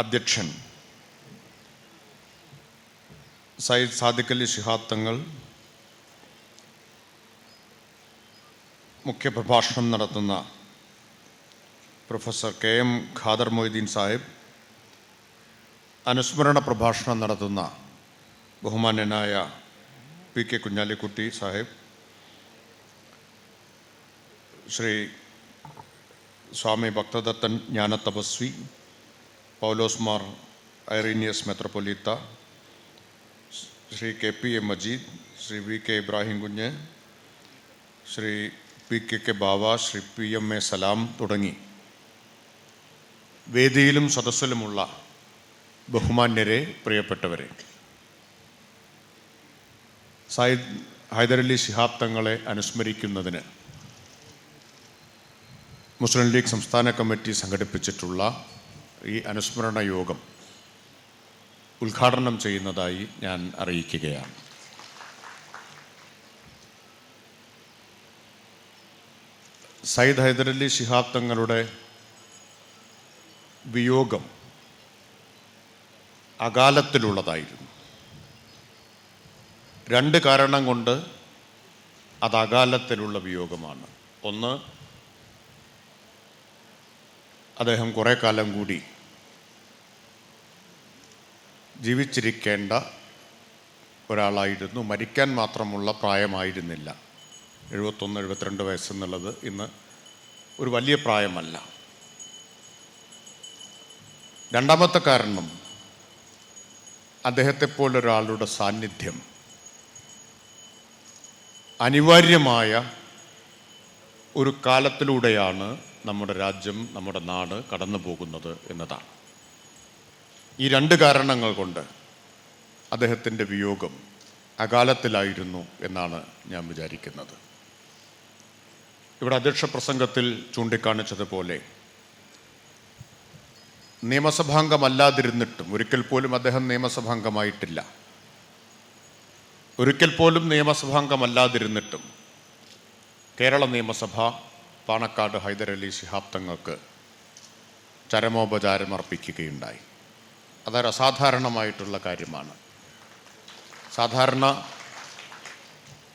അധ്യക്ഷൻ സയ്യിദ് സാദിഖ് അലി ശിഹാബ് തങ്ങൾ മുഖ്യപ്രഭാഷണം നടത്തുന്ന പ്രൊഫസർ കെ.എം. ഖാദർ മൊയ്തീൻ സാഹിബ്, അനുസ്മരണ പ്രഭാഷണം നടത്തുന്ന ബഹുമാന്യനായ പി.കെ. കുഞ്ഞാലിക്കുട്ടി സാഹിബ്, ശ്രീ സ്വാമി ഭക്തദത്തൻ ജ്ഞാനതപസ്വി, പൗലോസ് Mar Irenaeus മെത്രോപൊലീത്ത, Shri KPA. Majeed, Shri VK. Ibrahim കുഞ്ഞ്, ശ്രീ പി.കെ. ബാവ, ശ്രീ പി.എം.എ. സലാം തുടങ്ങി വേദിയിലും സദസ്സിലുമുള്ള ബഹുമാന്യരെ, പ്രിയപ്പെട്ടവരെ, സയ്യിദ് ഹൈദരലി ശിഹാബ് തങ്ങളെ അനുസ്മരിക്കുന്നതിന് മുസ്ലിം ലീഗ് സംസ്ഥാന കമ്മിറ്റി സംഘടിപ്പിച്ചിട്ടുള്ള ഈ അനുസ്മരണ യോഗം ഉദ്ഘാടനം ചെയ്യുന്നതായി ഞാൻ അറിയിക്കുകയാണ്. സയ്യിദ് ഹൈദരലി ശിഹാബ് തങ്ങളുടെ വിയോഗം അകാലത്തിലുള്ളതായിരുന്നു. രണ്ട് കാരണം കൊണ്ട് അത് അകാലത്തിലുള്ള വിയോഗമാണ്. ഒന്ന്, അദ്ദേഹം കുറേ കാലം കൂടി ജീവിച്ചിരിക്കേണ്ട ഒരാളായിരുന്നു. മരിക്കാൻ മാത്രമുള്ള പ്രായമായിരുന്നില്ല. 71-72 വയസ്സെന്നുള്ളത് ഇന്ന് ഒരു വലിയ പ്രായമല്ല. രണ്ടാമത്തെ കാരണം, അദ്ദേഹത്തെപ്പോലൊരാളുടെ സാന്നിധ്യം അനിവാര്യമായ ഒരു കാലത്തിലൂടെയാണ് നമ്മുടെ രാജ്യം, നമ്മുടെ നാട് കടന്നു പോകുന്നത് എന്നതാണ്. ഈ രണ്ട് കാരണങ്ങൾ കൊണ്ട് അദ്ദേഹത്തിൻ്റെ വിയോഗം അകാലത്തിലായിരുന്നു എന്നാണ് ഞാൻ വിചാരിക്കുന്നത്. ഇവിടെ അധ്യക്ഷ പ്രസംഗത്തിൽ ചൂണ്ടിക്കാണിച്ചതുപോലെ നിയമസഭാംഗമല്ലാതിരുന്നിട്ടും, ഒരിക്കൽ പോലും അദ്ദേഹം നിയമസഭാംഗമായിട്ടില്ല, ഒരിക്കൽ പോലും നിയമസഭാംഗമല്ലാതിരുന്നിട്ടും കേരള നിയമസഭ പാണക്കാട് ഹൈദരലി ശിഹാബ് തങ്ങൾക്ക് ചരമോപചാരം അർപ്പിക്കുകയുണ്ടായി. അതൊരു അസാധാരണമായിട്ടുള്ള കാര്യമാണ്. സാധാരണ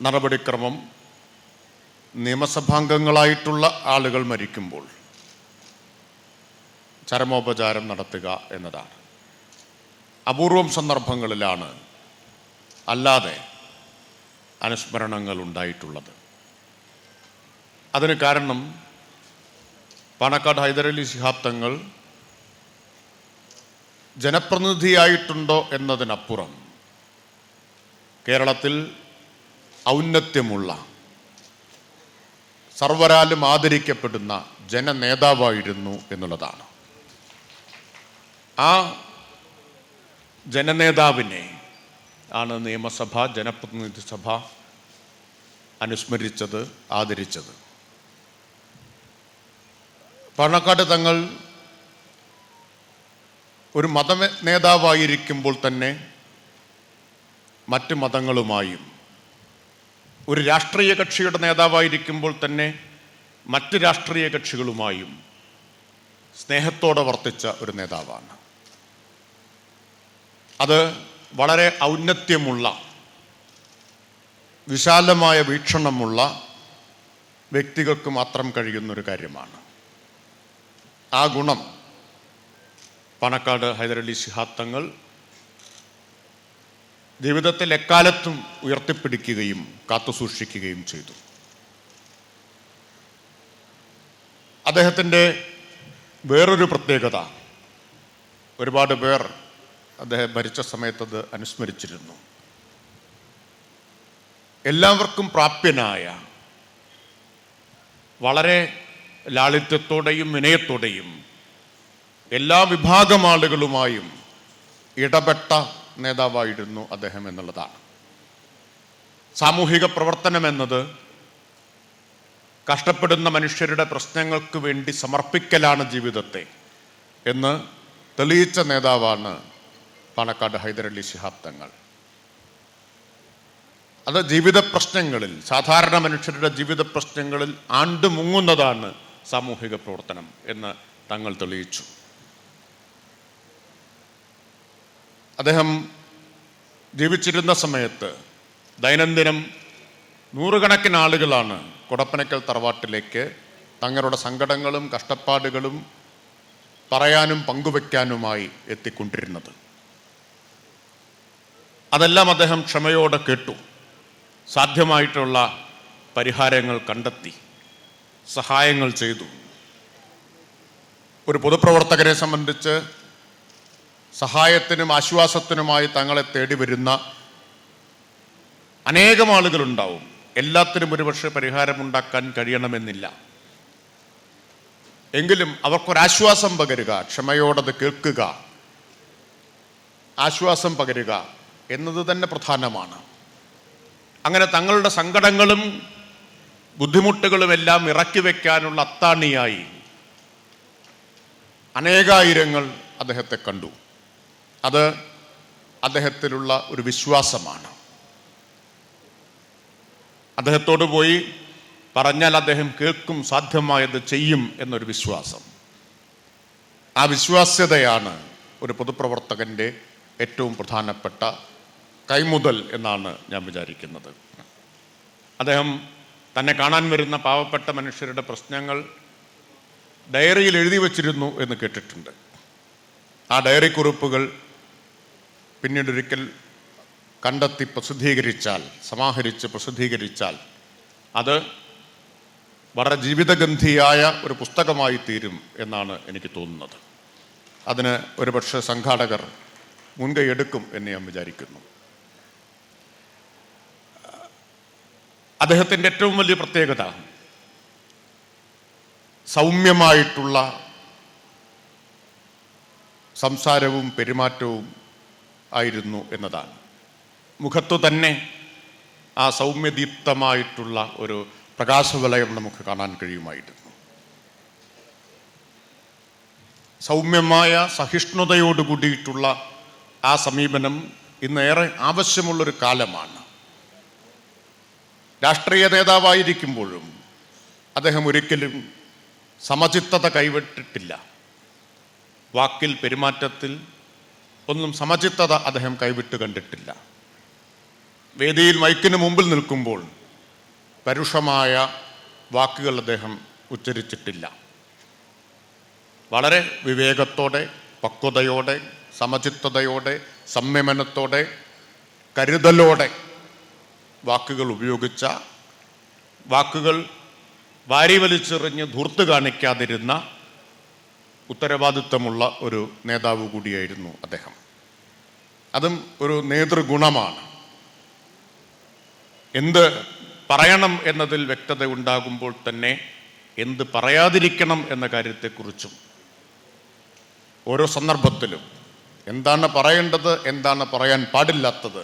നടപടിക്രമം നിയമസഭാംഗങ്ങളായിട്ടുള്ള ആളുകൾ മരിക്കുമ്പോൾ ചരമോപചാരം നടത്തുക എന്നതാണ്. അപൂർവം സന്ദർഭങ്ങളിലാണ് അല്ലാതെ അനുസ്മരണങ്ങൾ ഉണ്ടായിട്ടുള്ളത്. അതിന് കാരണം പാണക്കാട് ഹൈദരലി ശിഹാബ് തങ്ങൾ ജനപ്രതിനിധിയായിട്ടുണ്ടോ എന്നതിനപ്പുറം കേരളത്തിൽ ഔന്നത്യമുള്ള, സർവരാലും ആദരിക്കപ്പെടുന്ന ജനനേതാവായിരുന്നു എന്നുള്ളതാണ്. ആ ജനനേതാവിനെ ആണ് നിയമസഭ, ജനപ്രതിനിധി സഭ അനുസ്മരിച്ചത്, ആദരിച്ചത്. പാണക്കാട് തങ്ങൾ ഒരു മത നേതാവായിരിക്കുമ്പോൾ തന്നെ മറ്റ് മതങ്ങളുമായും, ഒരു രാഷ്ട്രീയ കക്ഷിയുടെ നേതാവായിരിക്കുമ്പോൾ തന്നെ മറ്റ് രാഷ്ട്രീയ കക്ഷികളുമായും സ്നേഹത്തോടെ വർത്തിച്ച ഒരു നേതാവാണ്. അത് വളരെ ഔന്നത്യമുള്ള, വിശാലമായ വീക്ഷണമുള്ള വ്യക്തികൾക്ക് മാത്രം കഴിയുന്നൊരു കാര്യമാണ്. ആ ഗുണം പാണക്കാട് ഹൈദരലി ശിഹാബ് തങ്ങൾ ജീവിതത്തിൽ എക്കാലത്തും ഉയർത്തിപ്പിടിക്കുകയും കാത്തുസൂക്ഷിക്കുകയും ചെയ്തു. അദ്ദേഹത്തിൻ്റെ വേറൊരു പ്രത്യേകത, ഒരുപാട് പേർ അദ്ദേഹം ഭരിച്ച സമയത്തത് അനുസ്മരിച്ചിരുന്നു. എല്ലാവർക്കും പ്രാപ്യനായ, വളരെ ലാളിത്യത്തോടെയും വിനയത്തോടെയും എല്ലാ വിഭാഗം ആളുകളുമായും ഇടപെട്ട നേതാവായിരുന്നു അദ്ദേഹം എന്നുള്ളതാണ്. സാമൂഹിക പ്രവർത്തനം എന്നത് കഷ്ടപ്പെടുന്ന മനുഷ്യരുടെ പ്രശ്നങ്ങൾക്ക് വേണ്ടി സമർപ്പിക്കലാണ് ജീവിതത്തെ എന്ന് തെളിയിച്ച നേതാവാണ് പാണക്കാട് ഹൈദരലി ശിഹാബ് തങ്ങൾ. അത് ജീവിത പ്രശ്നങ്ങളിൽ, സാധാരണ മനുഷ്യരുടെ ജീവിത പ്രശ്നങ്ങളിൽ ആണ്ട് മുങ്ങുന്നതാണ് സാമൂഹിക പ്രവർത്തനം എന്ന് തങ്ങൾ തെളിയിച്ചു. അദ്ദേഹം ജീവിച്ചിരുന്ന സമയത്ത് ദൈനംദിനം നൂറുകണക്കിന് ആളുകളാണ് കൊടപ്പനക്കൽ തറവാട്ടിലേക്ക് തങ്ങളുടെ സങ്കടങ്ങളും കഷ്ടപ്പാടുകളും പറയാനും പങ്കുവെക്കാനുമായി എത്തിക്കൊണ്ടിരുന്നത്. അതെല്ലാം അദ്ദേഹം ക്ഷമയോടെ കേട്ടു, സാധ്യമായിട്ടുള്ള പരിഹാരങ്ങൾ കണ്ടെത്തി, സഹായങ്ങൾ ചെയ്തു. ഒരു പൊതുപ്രവർത്തകരെ സംബന്ധിച്ച് സഹായത്തിനും ആശ്വാസത്തിനുമായി തങ്ങളെ തേടി വരുന്ന അനേകം ആളുകളുണ്ടാവും. എല്ലാത്തിനും ഒരുപക്ഷെ പരിഹാരമുണ്ടാക്കാൻ കഴിയണമെന്നില്ല. എങ്കിലും അവർക്കൊരാശ്വാസം പകരുക, ക്ഷമയോടത് കേൾക്കുക, ആശ്വാസം പകരുക എന്നത് തന്നെ പ്രധാനമാണ്. അങ്ങനെ തങ്ങളുടെ സങ്കടങ്ങളും ബുദ്ധിമുട്ടുകളും എല്ലാം ഇറക്കി വയ്ക്കാനുള്ള അത്താണിയായി അനേകായിരങ്ങൾ അദ്ദേഹത്തെ കണ്ടു. അത് അദ്ദേഹത്തിലുള്ള ഒരു വിശ്വാസമാണ്. അദ്ദേഹത്തോട് പോയി പറഞ്ഞാൽ അദ്ദേഹം കേൾക്കും, സാധ്യമായത് ചെയ്യും എന്നൊരു വിശ്വാസം. ആ വിശ്വാസ്യതയാണ് ഒരു പൊതുപ്രവർത്തകൻ്റെ ഏറ്റവും പ്രധാനപ്പെട്ട കൈമുതൽ എന്നാണ് ഞാൻ വിചാരിക്കുന്നത്. അദ്ദേഹം തന്നെ കാണാൻ വരുന്ന പാവപ്പെട്ട മനുഷ്യരുടെ പ്രശ്നങ്ങൾ ഡയറിയിൽ എഴുതി വച്ചിരുന്നു എന്ന് കേട്ടിട്ടുണ്ട്. ആ ഡയറി കുറിപ്പുകൾ പിന്നീടൊരിക്കൽ കണ്ടെത്തി പ്രസിദ്ധീകരിച്ചാൽ, സമാഹരിച്ച് പ്രസിദ്ധീകരിച്ചാൽ അത് വളരെ ജീവിതഗന്ധിയായ ഒരു പുസ്തകമായി തീരും എന്നാണ് എനിക്ക് തോന്നുന്നത്. അതിന് ഒരുപക്ഷെ സംഘാടകർ മുൻകൈ എടുക്കും എന്ന് ഞാൻ വിചാരിക്കുന്നു. അദ്ദേഹത്തിൻ്റെ ഏറ്റവും വലിയ പ്രത്യേകത സൗമ്യമായിട്ടുള്ള സംസാരവും പെരുമാറ്റവും ആയിരുന്നു എന്നതാണ്. മുഖത്തു തന്നെ ആ സൗമ്യദീപ്തമായിട്ടുള്ള ഒരു പ്രകാശവലയം നമുക്ക് കാണാൻ കഴിയുമായിരുന്നു. സൗമ്യമായ സഹിഷ്ണുതയോട് കൂടിയിട്ടുള്ള ആ സമീപനം ഇന്നേറെ ആവശ്യമുള്ളൊരു കാലമാണ്. രാഷ്ട്രീയ നേതാവായിരിക്കുമ്പോഴും അദ്ദേഹം ഒരിക്കലും സമചിത്തത കൈവിട്ടിട്ടില്ല. വാക്കിൽ, പെരുമാറ്റത്തിൽ ഒന്നും സമചിത്തത അദ്ദേഹം കൈവിട്ട് കണ്ടിട്ടില്ല. വേദിയിൽ മൈക്കിന് മുമ്പിൽ നിൽക്കുമ്പോൾ പരുഷമായ വാക്കുകൾ അദ്ദേഹം ഉച്ചരിച്ചിട്ടില്ല. വളരെ വിവേകത്തോടെ, പക്വതയോടെ, സമചിത്തതയോടെ, സംയമനത്തോടെ, കരുതലോടെ വാക്കുകൾ ഉപയോഗിച്ച, വാക്കുകൾ വാരിവലിച്ചെറിഞ്ഞ് ധൂർത്ത് കാണിക്കാതിരുന്ന ഉത്തരവാദിത്വമുള്ള ഒരു നേതാവ് കൂടിയായിരുന്നു അദ്ദേഹം. അതും ഒരു നേതൃഗുണമാണ്. എന്ത് പറയണം എന്നതിൽ വ്യക്തത ഉണ്ടാകുമ്പോൾ തന്നെ എന്ത് പറയാതിരിക്കണം എന്ന കാര്യത്തെക്കുറിച്ചും ഓരോ സന്ദർഭത്തിലും എന്താണ് പറയേണ്ടത്, എന്താണ് പറയാൻ പാടില്ലാത്തത്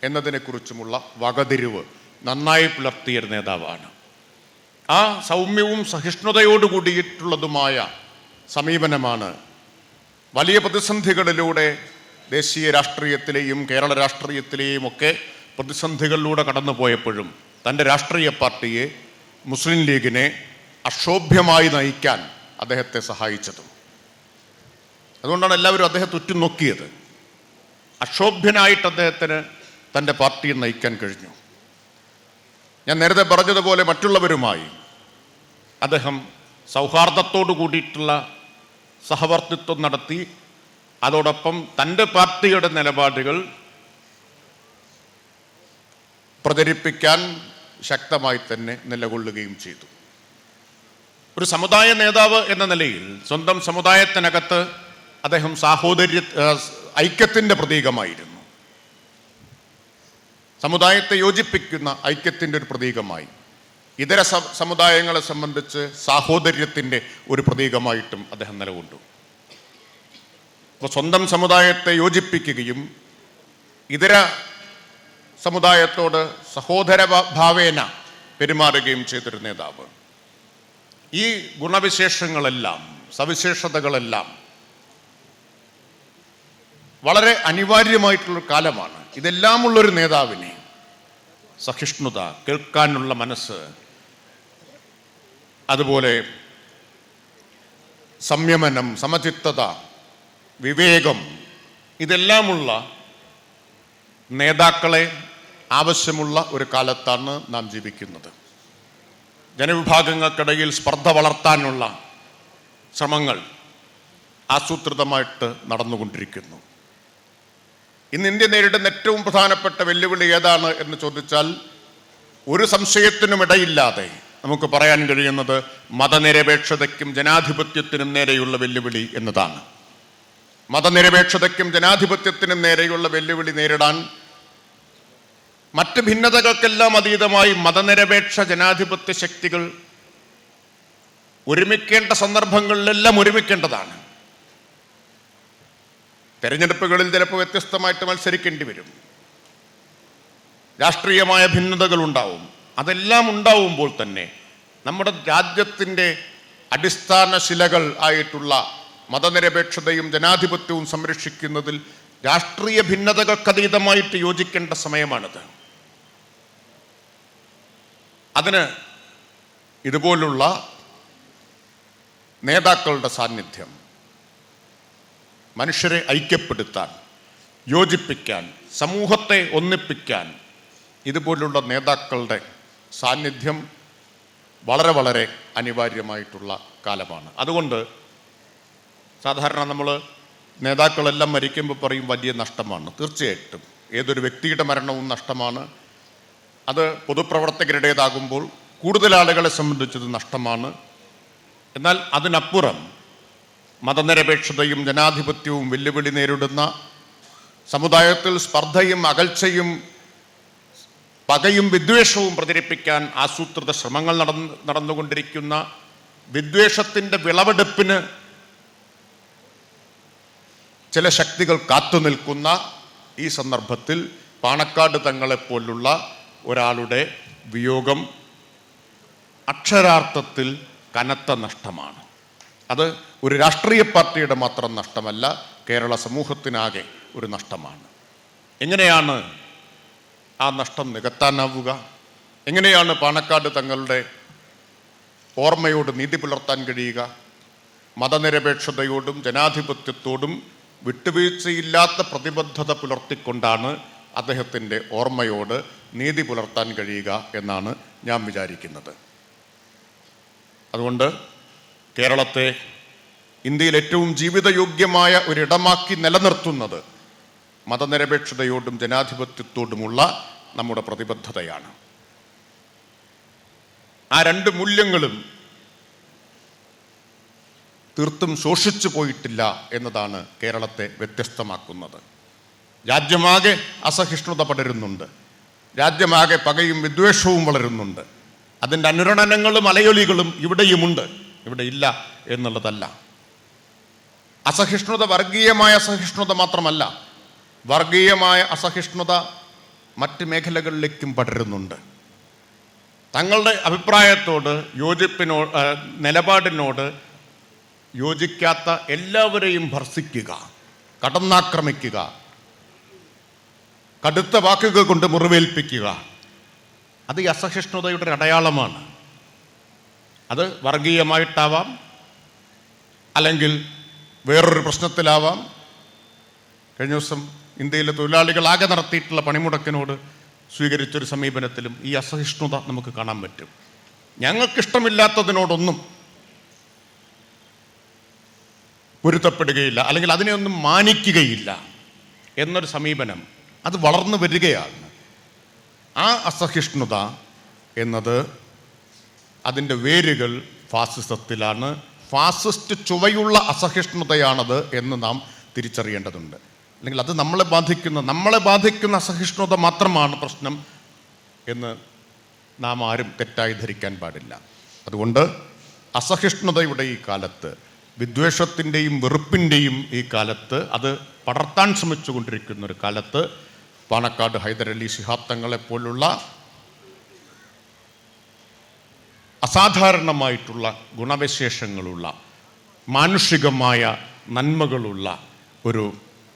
എന്നതിനെക്കുറിച്ചുമുള്ള വകതിരിവ് നന്നായി പുലർത്തിയ നേതാവാണ്. ആ സൗമ്യവും സഹിഷ്ണുതയോട് കൂടിയിട്ടുള്ളതുമായ സമീപനമാണ് വലിയ പ്രതിസന്ധികളിലൂടെ ദേശീയ രാഷ്ട്രീയത്തിലെയും കേരള രാഷ്ട്രീയത്തിലെയും ഒക്കെ പ്രതിസന്ധികളിലൂടെ കടന്നു പോയപ്പോഴും തൻ്റെ രാഷ്ട്രീയ പാർട്ടിയെ, മുസ്ലിം ലീഗിനെ അക്ഷോഭ്യമായി നയിക്കാൻ അദ്ദേഹത്തെ സഹായിച്ചതും. അതുകൊണ്ടാണ് എല്ലാവരും അദ്ദേഹത്തെ ഉറ്റുനോക്കിയത്. അക്ഷോഭ്യനായിട്ട് അദ്ദേഹത്തിന് തൻ്റെ പാർട്ടിയെ നയിക്കാൻ കഴിഞ്ഞു. ഞാൻ നേരത്തെ പറഞ്ഞതുപോലെ മറ്റുള്ളവരുമായി അദ്ദേഹം സൗഹാർദ്ദത്തോടു കൂടിയിട്ടുള്ള സഹവർത്തിത്വം നടത്തി. അതോടൊപ്പം തൻ്റെ പാർട്ടിയുടെ നിലപാടുകൾ പ്രചരിപ്പിക്കാൻ ശക്തമായി തന്നെ നിലകൊള്ളുകയും ചെയ്തു. ഒരു സമുദായ നേതാവ് എന്ന നിലയിൽ സ്വന്തം സമുദായത്തിനകത്ത് അദ്ദേഹം ഐക്യത്തിൻ്റെ പ്രതീകമായിരുന്നു. സമുദായത്തെ യോജിപ്പിക്കുന്ന ഐക്യത്തിൻ്റെ ഒരു പ്രതീകമായി, ഇതര സമുദായങ്ങളെ സംബന്ധിച്ച് സാഹോദര്യത്തിൻ്റെ ഒരു പ്രതീകമായിട്ടും അദ്ദേഹം നിലകൊണ്ടു. അപ്പോൾ സ്വന്തം സമുദായത്തെ യോജിപ്പിക്കുകയും ഇതര സമുദായത്തോട് സഹോദര ഭാവേന പെരുമാറുകയും ചെയ്തൊരു നേതാവ്. ഈ ഗുണവിശേഷങ്ങളെല്ലാം, സവിശേഷതകളെല്ലാം വളരെ അനിവാര്യമായിട്ടുള്ളൊരു കാലമാണ്. ഇതെല്ലാമുള്ളൊരു നേതാവിനെ സഹിഷ്ണുത, കേൾക്കാനുള്ള മനസ്സ്, അതുപോലെ സംയമനം, സമചിത്തത, വിവേകം, ഇതെല്ലാമുള്ള നേതാക്കളെ ആവശ്യമുള്ള ഒരു കാലത്താണ് നാം ജീവിക്കുന്നത്. ജനവിഭാഗങ്ങൾക്കിടയിൽ സ്പർദ്ധ വളർത്താനുള്ള ശ്രമങ്ങൾ ആസൂത്രിതമായിട്ട് നടന്നുകൊണ്ടിരിക്കുന്നു. ഇന്ന് ഇന്ത്യ നേരിടുന്ന ഏറ്റവും പ്രധാനപ്പെട്ട വെല്ലുവിളി ഏതാണ് എന്ന് ചോദിച്ചാൽ ഒരു സംശയത്തിനുമിടയില്ലാതെ നമുക്ക് പറയാൻ കഴിയുന്നത് മതനിരപേക്ഷതയ്ക്കും ജനാധിപത്യത്തിനും നേരെയുള്ള വെല്ലുവിളി എന്നതാണ്. മതനിരപേക്ഷതയ്ക്കും ജനാധിപത്യത്തിനും നേരെയുള്ള വെല്ലുവിളി നേരിടാൻ മറ്റ് ഭിന്നതകൾക്കെല്ലാം അതീതമായി മതനിരപേക്ഷ ജനാധിപത്യ ശക്തികൾ ഒരുമിക്കേണ്ട സന്ദർഭങ്ങളിലെല്ലാം ഒരുമിക്കേണ്ടതാണ്. തെരഞ്ഞെടുപ്പുകളിൽ ചിലപ്പോൾ വ്യത്യസ്തമായിട്ട് മത്സരിക്കേണ്ടി വരും, രാഷ്ട്രീയമായ ഭിന്നതകൾ ഉണ്ടാവും. അതെല്ലാം ഉണ്ടാവുമ്പോൾ തന്നെ നമ്മുടെ രാജ്യത്തിൻ്റെ അടിസ്ഥാന ശിലകൾ ആയിട്ടുള്ള മതനിരപേക്ഷതയും ജനാധിപത്യവും സംരക്ഷിക്കുന്നതിൽ രാഷ്ട്രീയ ഭിന്നതകൾക്കതീതമായിട്ട് യോജിക്കേണ്ട സമയമാണിത്. അതിന് ഇതുപോലുള്ള നേതാക്കളുടെ സാന്നിധ്യം മനുഷ്യരെ ഐക്യപ്പെടുത്താൻ, യോജിപ്പിക്കാൻ, സമൂഹത്തെ ഒന്നിപ്പിക്കാൻ ഇതുപോലുള്ള നേതാക്കളുടെ സാന്നിധ്യം വളരെ വളരെ അനിവാര്യമായിട്ടുള്ള കാലമാണ്. അതുകൊണ്ട് സാധാരണ നമ്മൾ നേതാക്കളെല്ലാം മരിക്കുമ്പോൾ പറയും വലിയ നഷ്ടമാണ്. തീർച്ചയായിട്ടും ഏതൊരു വ്യക്തിയുടെ മരണവും നഷ്ടമാണ്. അത് പൊതുപ്രവർത്തകരുടേതാകുമ്പോൾ കൂടുതൽ ആളുകളെ സംബന്ധിച്ചത് നഷ്ടമാണ്. എന്നാൽ അതിനപ്പുറം മതനിരപേക്ഷതയും ജനാധിപത്യവും വെല്ലുവിളി നേരിടുന്ന സമുദായത്തിൽ സ്പർദ്ധയും അകൽച്ചയും പകയും വിദ്വേഷവും പ്രചരിപ്പിക്കാൻ ആസൂത്രിത ശ്രമങ്ങൾ നടന്നുകൊണ്ടിരിക്കുന്ന, വിദ്വേഷത്തിൻ്റെ വിളവെടുപ്പിന് ചില ശക്തികൾ കാത്തുനിൽക്കുന്ന ഈ സന്ദർഭത്തിൽ പാണക്കാട് തങ്ങളെപ്പോലുള്ള ഒരാളുടെ വിയോഗം അക്ഷരാർത്ഥത്തിൽ കനത്ത നഷ്ടമാണ്. അത് ഒരു രാഷ്ട്രീയ പാർട്ടിയുടെ മാത്രം നഷ്ടമല്ല, കേരള സമൂഹത്തിനാകെ ഒരു നഷ്ടമാണ്. എങ്ങനെയാണ് ആ നഷ്ടം നികത്താനാവുക? എങ്ങനെയാണ് പാണക്കാട് തങ്ങളുടെ ഓർമ്മയോട് നീതി പുലർത്താൻ കഴിയുക? മതനിരപേക്ഷതയോടും ജനാധിപത്യത്തോടും വിട്ടുവീഴ്ചയില്ലാത്ത പ്രതിബദ്ധത പുലർത്തിക്കൊണ്ടാണ് അദ്ദേഹത്തിൻ്റെ ഓർമ്മയോട് നീതി പുലർത്താൻ കഴിയുക എന്നാണ് ഞാൻ വിചാരിക്കുന്നത്. അതുകൊണ്ട് കേരളത്തെ ഇന്ത്യയിൽ ഏറ്റവും ജീവിതയോഗ്യമായ ഒരിടമാക്കി നിലനിർത്തുന്നത് മതനിരപേക്ഷതയോടും ജനാധിപത്യത്തോടുമുള്ള നമ്മുടെ പ്രതിബദ്ധതയാണ്. ആ രണ്ട് മൂല്യങ്ങളും തീർത്തും ശോഷിച്ചു പോയിട്ടില്ല എന്നതാണ് കേരളത്തെ വ്യത്യസ്തമാക്കുന്നത്. രാജ്യമാകെ അസഹിഷ്ണുത പടരുന്നുണ്ട്, രാജ്യമാകെ പകയും വിദ്വേഷവും വളരുന്നുണ്ട്. അതിൻ്റെ അനുരണനങ്ങളും അലയൊലികളും ഇവിടെയുമുണ്ട്, ഇവിടെ ഇല്ല എന്നുള്ളതല്ല. അസഹിഷ്ണുത വർഗീയമായ അസഹിഷ്ണുത മാത്രമല്ല, വർഗീയമായ അസഹിഷ്ണുത മറ്റ് മേഖലകളിലേക്കും പടരുന്നുണ്ട്. തങ്ങളുടെ അഭിപ്രായത്തോട് നിലപാടിനോട് യോജിക്കാത്ത എല്ലാവരെയും ഭർസിക്കുക, കടന്നാക്രമിക്കുക, കടുത്ത വാക്കുകൾ കൊണ്ട് മുറിവേൽപ്പിക്കുക, അത് ഈ അസഹിഷ്ണുതയുടെ ഒരു അടയാളമാണ്. അത് വർഗീയമായിട്ടാവാം, അല്ലെങ്കിൽ വേറൊരു പ്രശ്നത്തിലാവാം. കഴിഞ്ഞ ദിവസം ഇന്ത്യയിലെ തൊഴിലാളികളാകെ നടത്തിയിട്ടുള്ള പണിമുടക്കിനോട് സ്വീകരിച്ചൊരു സമീപനത്തിലും ഈ അസഹിഷ്ണുത നമുക്ക് കാണാൻ പറ്റും. ഞങ്ങൾക്കിഷ്ടമില്ലാത്തതിനോടൊന്നും പൊരുത്തപ്പെടുകയില്ല, അല്ലെങ്കിൽ അതിനെയൊന്നും മാനിക്കുകയില്ല എന്നൊരു സമീപനം അത് വളർന്നു വരികയാണ്. ആ അസഹിഷ്ണുത എന്നത് അതിൻ്റെ വേരുകൾ ഫാസിസത്തിലാണ്. ഫാസിസ്റ്റ് ചുവയുള്ള അസഹിഷ്ണുതയാണത് എന്ന് നാം തിരിച്ചറിയേണ്ടതുണ്ട്. അല്ലെങ്കിൽ അത് നമ്മളെ ബാധിക്കുന്ന അസഹിഷ്ണുത മാത്രമാണ് പ്രശ്നം എന്ന് നാം ആരും തെറ്റായി ധരിക്കാൻ പാടില്ല. അതുകൊണ്ട് അസഹിഷ്ണുതയുടെ ഈ കാലത്ത്, വിദ്വേഷത്തിൻ്റെയും വെറുപ്പിൻ്റെയും ഈ കാലത്ത്, അത് പടർത്താൻ ശ്രമിച്ചുകൊണ്ടിരിക്കുന്ന ഒരു കാലത്ത് പാണക്കാട് ഹൈദരലി ശിഹാബ് തങ്ങളെപ്പോലുള്ള അസാധാരണമായിട്ടുള്ള ഗുണവിശേഷങ്ങളുള്ള, മാനുഷികമായ നന്മകളുള്ള ഒരു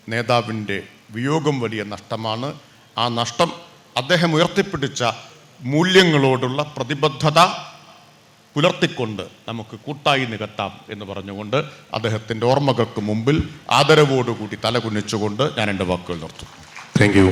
നേതാവിൻ്റെ വിയോഗം വലിയ നഷ്ടമാണ്. ആ നഷ്ടം അദ്ദേഹം ഉയർത്തിപ്പിടിച്ച മൂല്യങ്ങളോടുള്ള പ്രതിബദ്ധത പുലർത്തിക്കൊണ്ട് നമുക്ക് കൂട്ടായി നികത്താം എന്ന് പറഞ്ഞുകൊണ്ട് അദ്ദേഹത്തിൻ്റെ ഓർമ്മകൾക്ക് മുമ്പിൽ ആദരവോടുകൂടി തലകുനിച്ചുകൊണ്ട് ഞാൻ എൻ്റെ വാക്കുകൾ നിർത്തുന്നു. Thank you.